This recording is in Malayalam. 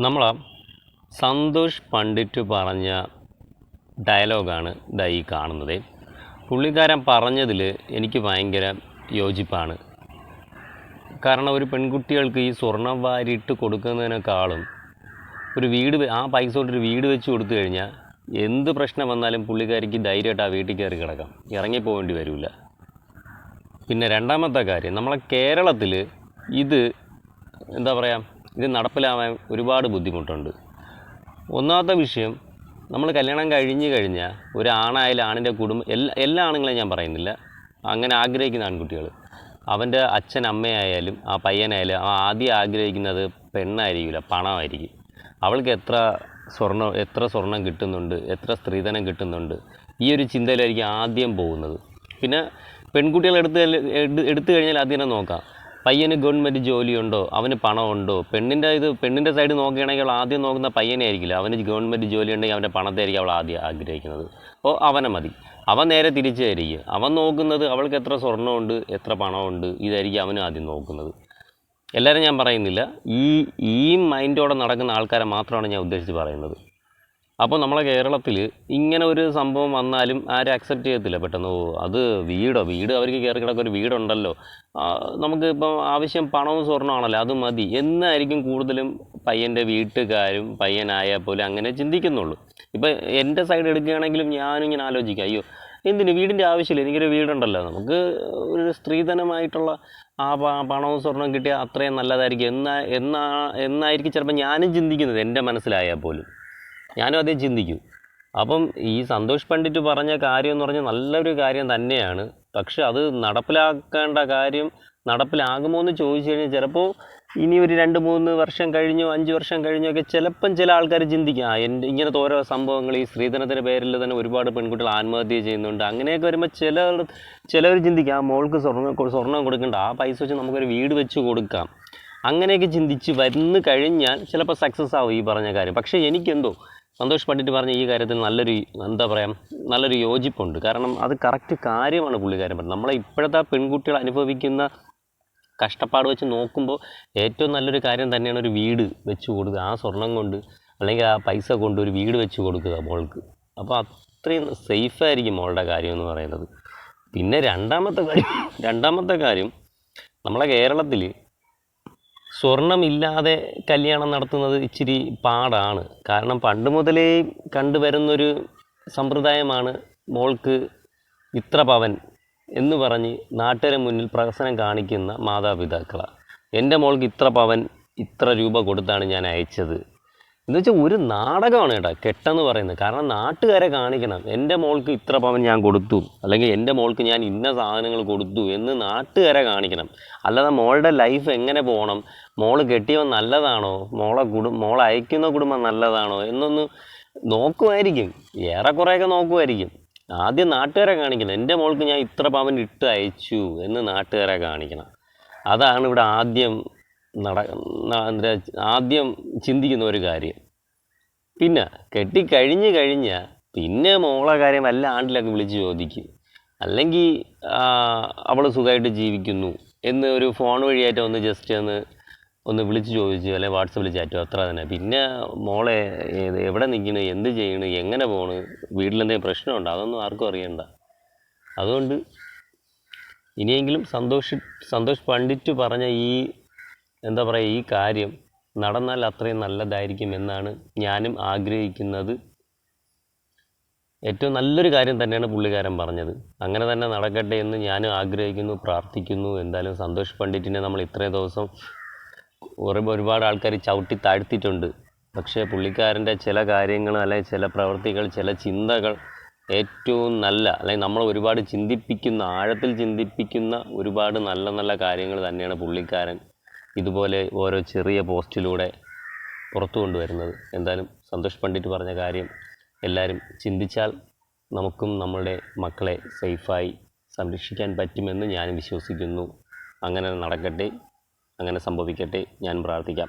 നമ്മൾ സന്തോഷ് പണ്ഡിറ്റ് പറഞ്ഞ ഡയലോഗാണ് ഈ കാണുന്നത്. പുള്ളിക്കാരൻ പറഞ്ഞതിൽ എനിക്ക് ഭയങ്കര യോജിപ്പാണ്. കാരണം ഒരു പെൺകുട്ടികൾക്ക് ഈ സ്വർണം വാരിയിട്ട് കൊടുക്കുന്നതിനേക്കാളും ഒരു വീട്, ആ പൈസ കൊണ്ടൊരു വീട് വെച്ച് കൊടുത്തു കഴിഞ്ഞാൽ എന്ത് പ്രശ്നം വന്നാലും പുള്ളിക്കാരിക്ക് ധൈര്യമായിട്ട് ആ വീട്ടിൽ കയറി കിടക്കാം, ഇറങ്ങിപ്പോകേണ്ടി വരില്ല. പിന്നെ രണ്ടാമത്തെ കാര്യം, നമ്മളെ കേരളത്തിൽ ഇത് എന്താ പറയുക, ഇത് നടപ്പിലാവാൻ ഒരുപാട് ബുദ്ധിമുട്ടുണ്ട്. ഒന്നാമത്തെ വിഷയം, നമ്മൾ കല്യാണം കഴിഞ്ഞ് കഴിഞ്ഞാൽ ഒരു ആണായാലും ആണിൻ്റെ കുടുംബം, എല്ലാ ആണുങ്ങളെയും ഞാൻ പറയുന്നില്ല, അങ്ങനെ ആഗ്രഹിക്കുന്ന ആൺകുട്ടികൾ, അവൻ്റെ അച്ഛൻ അമ്മയായാലും ആ പയ്യനായാലും ആദ്യം ആഗ്രഹിക്കുന്നത് പെണ്ണായിരിക്കില്ല, പണമായിരിക്കും. അവൾക്ക് എത്ര സ്വർണം കിട്ടുന്നുണ്ട്, എത്ര സ്ത്രീധനം കിട്ടുന്നുണ്ട്, ഈ ഒരു ചിന്തയിലായിരിക്കും ആദ്യം പോകുന്നത്. പിന്നെ പെൺകുട്ടികൾ എടുത്തു കഴിഞ്ഞാൽ ആദ്യം തന്നെ നോക്കാം, പയ്യന് ഗവൺമെൻറ് ജോലിയുണ്ടോ, അവന് പണമുണ്ടോ. പെണ്ണിൻ്റെ സൈഡ് നോക്കുകയാണെങ്കിൽ ആദ്യം നോക്കുന്ന പയ്യനെ ആയിരിക്കില്ല, അവന് ഗവൺമെൻറ് ജോലി ഉണ്ടെങ്കിൽ അവൻ്റെ പണത്തായിരിക്കും അവൾ ആദ്യം ആഗ്രഹിക്കുന്നത്. അപ്പോൾ അവനെ മതി. അവൻ നേരെ തിരിച്ചായിരിക്കും, അവൻ നോക്കുന്നത് അവൾക്ക് എത്ര സ്വർണ്ണമുണ്ട്, എത്ര പണമുണ്ട്, ഇതായിരിക്കും അവനും ആദ്യം നോക്കുന്നത്. എല്ലാവരും ഞാൻ പറയുന്നില്ല, ഈ മൈൻഡോടെ നടക്കുന്ന ആൾക്കാരെ മാത്രമാണ് ഞാൻ ഉദ്ദേശിച്ച് പറയുന്നത്. അപ്പോൾ നമ്മളെ കേരളത്തിൽ ഇങ്ങനെ ഒരു സംഭവം വന്നാലും ആരും അക്സെപ്റ്റ് ചെയ്യത്തില്ല പെട്ടെന്ന്. അത് വീട് അവർക്ക് കയറി കിടക്കുന്ന ഒരു വീടുണ്ടല്ലോ, നമുക്ക് ഇപ്പം ആവശ്യം പണവും സ്വർണ്ണമാണല്ലോ, അത് മതി എന്നായിരിക്കും കൂടുതലും പയ്യൻ്റെ വീട്ടുകാരും പയ്യനായാൽ പോലും അങ്ങനെ ചിന്തിക്കുന്നുള്ളൂ. ഇപ്പം എൻ്റെ സൈഡ് എടുക്കുകയാണെങ്കിലും ഞാനിങ്ങനെ ആലോചിക്കാം, അയ്യോ എന്തിന് വീടിൻ്റെ ആവശ്യമില്ല, എനിക്കൊരു വീടുണ്ടല്ലോ, നമുക്ക് ഒരു സ്ത്രീധനമായിട്ടുള്ള ആ പണവും സ്വർണ്ണവും കിട്ടിയാൽ അത്രയും നല്ലതായിരിക്കും എന്നായിരിക്കും ചിലപ്പോൾ ഞാനും ചിന്തിക്കുന്നത്. എൻ്റെ മനസ്സിലായാൽ പോലും ഞാനും അതേ ചിന്തിക്കും. അപ്പം ഈ സന്തോഷ് പണ്ഡിറ്റ് പറഞ്ഞ കാര്യം എന്ന് പറഞ്ഞാൽ നല്ലൊരു കാര്യം തന്നെയാണ്. പക്ഷെ അത് നടപ്പിലാക്കേണ്ട കാര്യം നടപ്പിലാകുമോ എന്ന് ചോദിച്ചു കഴിഞ്ഞാൽ ചിലപ്പോൾ ഇനി ഒരു 2-3 വർഷം കഴിഞ്ഞോ 5 വർഷം കഴിഞ്ഞോ ഒക്കെ ചിലപ്പം ചില ആൾക്കാർ ചിന്തിക്കാം, ഇങ്ങനത്തെ ഓരോ സംഭവങ്ങൾ ഈ സ്ത്രീധനത്തിൻ്റെ പേരിൽ തന്നെ ഒരുപാട് പെൺകുട്ടികൾ ആത്മഹത്യ ചെയ്യുന്നുണ്ട്. അങ്ങനെയൊക്കെ വരുമ്പോൾ ചിലവർ ചിന്തിക്കാം, ആ മോൾക്ക് സ്വർണ്ണം കൊടുക്കേണ്ട, ആ പൈസ വെച്ച് നമുക്കൊരു വീട് വെച്ച് കൊടുക്കാം. അങ്ങനെയൊക്കെ ചിന്തിച്ച് വന്നു കഴിഞ്ഞാൽ ചിലപ്പോൾ സക്സസ് ആവും ഈ പറഞ്ഞ കാര്യം. പക്ഷേ എനിക്കെന്തോ സന്തോഷ് പണ്ഡിറ്റ് പറഞ്ഞ ഈ കാര്യത്തിൽ നല്ലൊരു യോജിപ്പുണ്ട്. കാരണം അത് കറക്റ്റ് കാര്യമാണ് പുള്ളിക്കാരൻ പറഞ്ഞത്. നമ്മളെ ഇപ്പോഴത്തെ പെൺകുട്ടികൾ അനുഭവിക്കുന്ന കഷ്ടപ്പാട് വെച്ച് നോക്കുമ്പോൾ ഏറ്റവും നല്ലൊരു കാര്യം തന്നെയാണ് ഒരു വീട് വെച്ച് കൊടുക്കുക, ആ സ്വർണം കൊണ്ട് അല്ലെങ്കിൽ ആ പൈസ കൊണ്ട് ഒരു വീട് വെച്ച് കൊടുക്കുക മോൾക്ക്. അപ്പോൾ അത്രയും സേഫായിരിക്കും മോളുടെ കാര്യം എന്ന് പറയുന്നത്. പിന്നെ രണ്ടാമത്തെ കാര്യം നമ്മളെ കേരളത്തിൽ സ്വർണമില്ലാതെ കല്യാണം നടത്തുന്നത് ഇച്ചിരി പാടാണ്. കാരണം പണ്ട് മുതലേ കണ്ടുവരുന്നൊരു സമ്പ്രദായമാണ് മോൾക്ക് ഇത്ര പവൻ എന്ന് പറഞ്ഞ് നാട്ടുകാരുടെ മുന്നിൽ പ്രഹസനം കാണിക്കുന്ന മാതാപിതാക്കളാണ്. എൻ്റെ മോൾക്ക് ഇത്ര പവൻ ഇത്ര രൂപ കൊടുത്താണ് ഞാൻ അയച്ചത് എന്ന് വെച്ചാൽ ഒരു നാടകമാണ് കേട്ടോ കെട്ടെന്ന് പറയുന്നത്. കാരണം നാട്ടുകാരെ കാണിക്കണം, എൻ്റെ മോൾക്ക് ഇത്ര പവൻ ഞാൻ കൊടുത്തു, അല്ലെങ്കിൽ എൻ്റെ മോൾക്ക് ഞാൻ ഇന്ന സാധനങ്ങൾ കൊടുത്തു എന്ന് നാട്ടുകാരെ കാണിക്കണം. അല്ലാതെ മോളുടെ ലൈഫ് എങ്ങനെ പോകണം, മോള് കെട്ടിയവൻ നല്ലതാണോ, മോളെ അയക്കുന്ന കുടുംബം നല്ലതാണോ എന്നൊന്ന് നോക്കുമായിരിക്കും, ഏറെക്കുറെയൊക്കെ നോക്കുമായിരിക്കും. ആദ്യം നാട്ടുകാരെ കാണിക്കണം, എൻ്റെ മോൾക്ക് ഞാൻ ഇത്ര പവൻ ഇട്ട് അയച്ചു എന്ന് നാട്ടുകാരെ കാണിക്കണം. അതാണ് ഇവിടെ ആദ്യം ചിന്തിക്കുന്ന ഒരു കാര്യം. പിന്നെ കെട്ടിക്കഴിഞ്ഞാൽ പിന്നെ മോളെ കാര്യം വല്ല ആണ്ടിലൊക്കെ വിളിച്ച് ചോദിക്കും, അല്ലെങ്കിൽ അവൾ സുഖമായിട്ട് ജീവിക്കുന്നു എന്ന് ഒരു ഫോൺ വഴിയായിട്ട് ഒന്ന് വിളിച്ച് ചോദിച്ചു, അല്ലെങ്കിൽ വാട്സപ്പിൽ ചാറ്റോ, അത്ര തന്നെ. പിന്നെ മോളെ എവിടെ നിൽക്കുന്നു, എന്ത് ചെയ്യണ്, എങ്ങനെ പോണ്, വീട്ടിലെന്തെങ്കിലും പ്രശ്നമുണ്ടോ, അതൊന്നും ആർക്കും അറിയണ്ട. അതുകൊണ്ട് ഇനിയെങ്കിലും സന്തോഷ് പണ്ഡിറ്റ് പറഞ്ഞ ഈ കാര്യം നടന്നാൽ അത്രയും നല്ലതായിരിക്കും എന്നാണ് ഞാനും ആഗ്രഹിക്കുന്നത്. ഏറ്റവും നല്ലൊരു കാര്യം തന്നെയാണ് പുള്ളിക്കാരൻ പറഞ്ഞത്. അങ്ങനെ തന്നെ നടക്കട്ടെ എന്ന് ഞാനും ആഗ്രഹിക്കുന്നു, പ്രാർത്ഥിക്കുന്നു. എന്തായാലും സന്തോഷ് പണ്ഡിറ്റിനെ നമ്മൾ ഇത്രയും ദിവസം ഒരുപാട് ആൾക്കാർ ചവിട്ടി താഴ്ത്തിയിട്ടുണ്ട്. പക്ഷേ പുള്ളിക്കാരൻ്റെ ചില കാര്യങ്ങൾ, അല്ലെങ്കിൽ ചില പ്രവൃത്തികൾ, ചില ചിന്തകൾ ഏറ്റവും അല്ലെങ്കിൽ നമ്മൾ ഒരുപാട് ആഴത്തിൽ ചിന്തിപ്പിക്കുന്ന ഒരുപാട് നല്ല കാര്യങ്ങൾ തന്നെയാണ് പുള്ളിക്കാരൻ ഇതുപോലെ ഓരോ ചെറിയ പോസ്റ്റിലൂടെ പുറത്തു കൊണ്ടുവരുന്നത്. എന്തായാലും സന്തോഷ് പണ്ഡിറ്റ് പറഞ്ഞ കാര്യം എല്ലാവരും ചിന്തിച്ചാൽ നമുക്കും നമ്മളുടെ മക്കളെ സേഫായി സംരക്ഷിക്കാൻ പറ്റുമെന്ന് ഞാൻ വിശ്വസിക്കുന്നു. അങ്ങനെ നടക്കട്ടെ, അങ്ങനെ സംഭവിക്കട്ടെ, ഞാൻ പ്രാർത്ഥിക്കാം.